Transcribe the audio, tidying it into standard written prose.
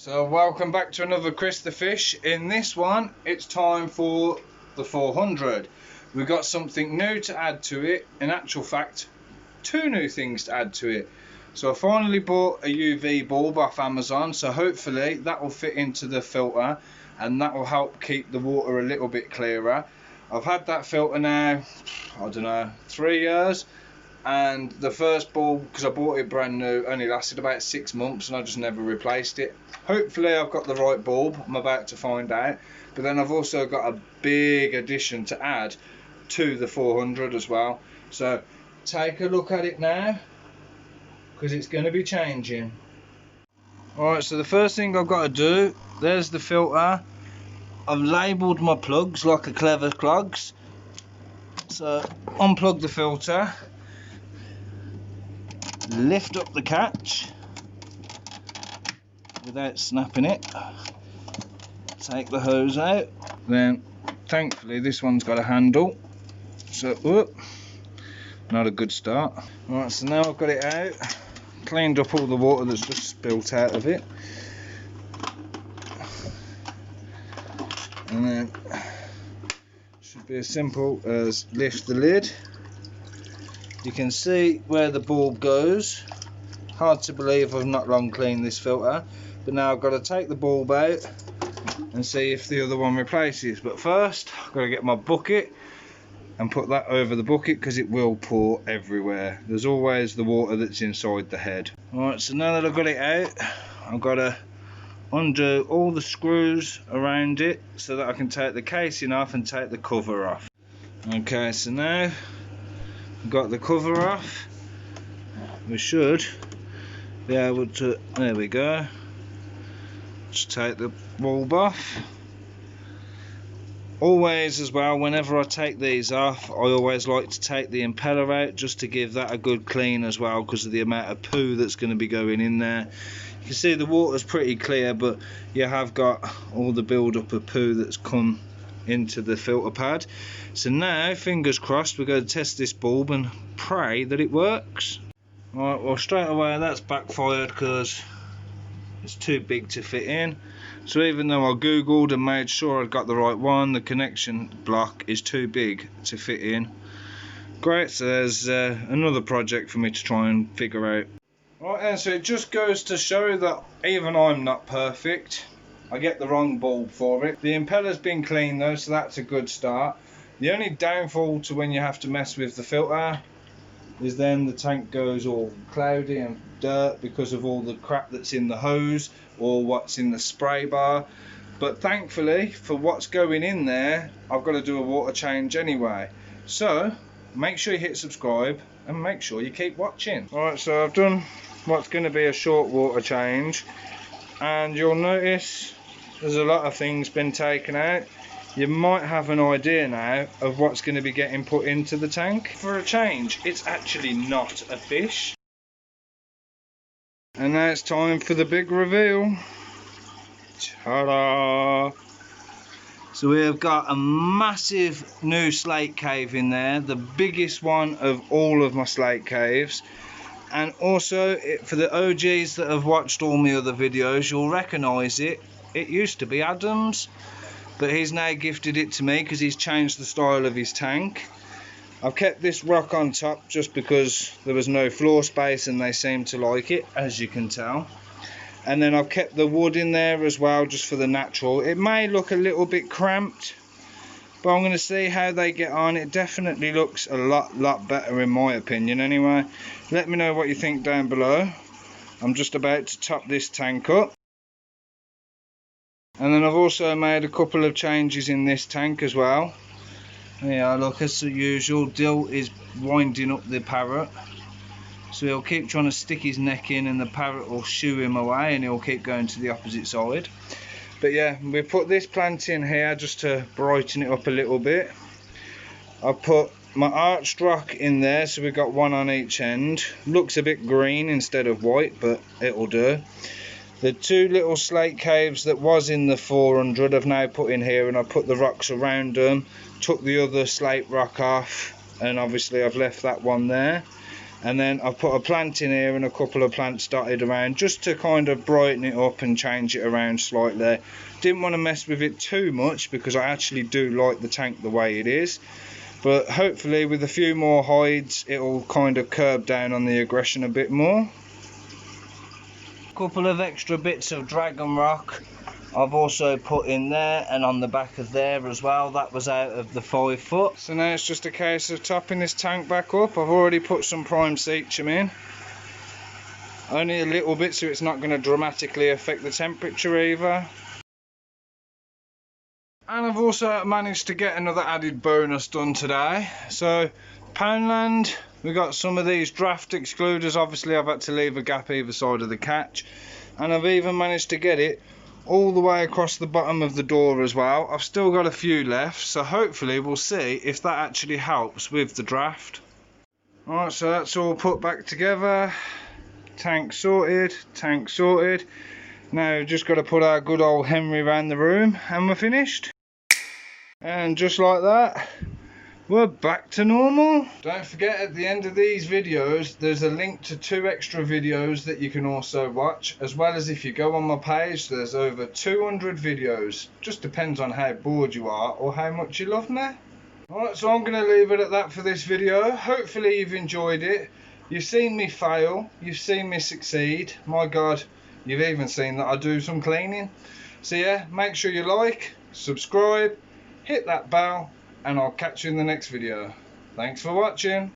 So welcome back to another Chris the Fish. In this one it's time for the 400. We've got something new to add to it. In actual fact, two new things to add to it. So I finally bought a UV bulb off Amazon, so hopefully that will fit into the filter and that will help keep the water a little bit clearer. I've had that filter now, I don't know, 3 years, and the first bulb, because I bought it brand new, only lasted about 6 months and I just never replaced it. Hopefully I've got the right bulb, I'm about to find out. But then I've also got a big addition to add to the 400 as well. So take a look at it now, because it's going to be changing. Alright, so the first thing I've got to do, there's the filter. I've labelled my plugs like a clever clogs. So unplug the filter, lift up the catch without snapping it, take the hose out, then thankfully this one's got a handle, so whoop, not a good start. Right, so now I've got it out, cleaned up all the water that's just spilt out of it, and then should be as simple as lift the lid. You can see where the bulb goes. Hard to believe I've not long cleaned this filter, but now I've got to take the bulb out and see if the other one replaces. But first I've got to get my bucket and put that over the bucket, because it will pour everywhere. There's always the water that's inside the head. Alright, so now that I've got it out, I've got to undo all the screws around it so that I can take the casing off and take the cover off. Okay, so now I've got the cover off, we should be able to, there we go, just take the bulb off. Always as well, whenever I take these off, I always like to take the impeller out just to give that a good clean as well, because of the amount of poo that's going to be going in there. You can see the water's pretty clear, but you have got all the build up of poo that's come into the filter pad. So now, fingers crossed, we're going to test this bulb and pray that it works. Right, well straight away that's backfired because it's too big to fit in. So even though I googled and made sure I'd got the right one, the connection block is too big to fit in. Great, so there's another project for me to try and figure out. Right then, so it just goes to show that even I'm not perfect. I get the wrong bulb for it. The impeller's been cleaned though, so that's a good start. The only downfall to when you have to mess with the filter is then the tank goes all cloudy and dirt because of all the crap that's in the hose or what's in the spray bar. But thankfully for what's going in there, I've got to do a water change anyway. So make sure you hit subscribe and make sure you keep watching. Alright, so I've done what's going to be a short water change, and you'll notice there's a lot of things been taken out. You might have an idea now of what's going to be getting put into the tank. For a change, it's actually not a fish. And now it's time for the big reveal. Ta-da! So we have got a massive new slate cave in there, the biggest one of all of my slate caves. And also, for the OGs that have watched all my other videos, you'll recognise it. It used to be Adam's, but he's now gifted it to me because he's changed the style of his tank. I've kept this rock on top just because there was no floor space and they seem to like it, as you can tell. And then I've kept the wood in there as well, just for the natural. It may look a little bit cramped, but I'm going to see how they get on. It definitely looks a lot better in my opinion anyway. Let me know what you think down below. I'm just about to top this tank up. And then I've also made a couple of changes in this tank as well. Yeah, look, as the usual, Dill is winding up the parrot. So he'll keep trying to stick his neck in and the parrot will shoo him away and he'll keep going to the opposite side. But yeah, we put this plant in here just to brighten it up a little bit. I've put my arched rock in there, so we've got one on each end. Looks a bit green instead of white, but it'll do. The two little slate caves that was in the 400 I've now put in here, and I put the rocks around them, took the other slate rock off, and obviously I've left that one there. And then I've put a plant in here and a couple of plants dotted around just to kind of brighten it up and change it around slightly. Didn't want to mess with it too much because I actually do like the tank the way it is. But hopefully with a few more hides it'll kind of curb down on the aggression a bit more. Couple of extra bits of dragon rock I've also put in there and on the back of there as well. That was out of the 5 foot. So now it's just a case of topping this tank back up. I've already put some prime Seachum in. Only a little bit, so it's not going to dramatically affect the temperature either. And I've also managed to get another added bonus done today. So Poundland, we got some of these draft excluders. Obviously I've had to leave a gap either side of the catch. And I've even managed to get it all the way across the bottom of the door as well. I've still got a few left, so hopefully we'll see if that actually helps with the draft. Alright, so that's all put back together. Tank sorted, tank sorted. Now just got to put our good old Henry around the room and we're finished. And just like that, we're back to normal. Don't forget, at the end of these videos there's a link to 2 extra videos that you can also watch, as well as if you go on my page there's over 200 videos. Just depends on how bored you are or how much you love me. Alright, so I'm going to leave it at that for this video. Hopefully you've enjoyed it. You've seen me fail, you've seen me succeed. My god, you've even seen that I do some cleaning. So yeah, make sure you like, subscribe, hit that bell, and I'll catch you in the next video. Thanks for watching.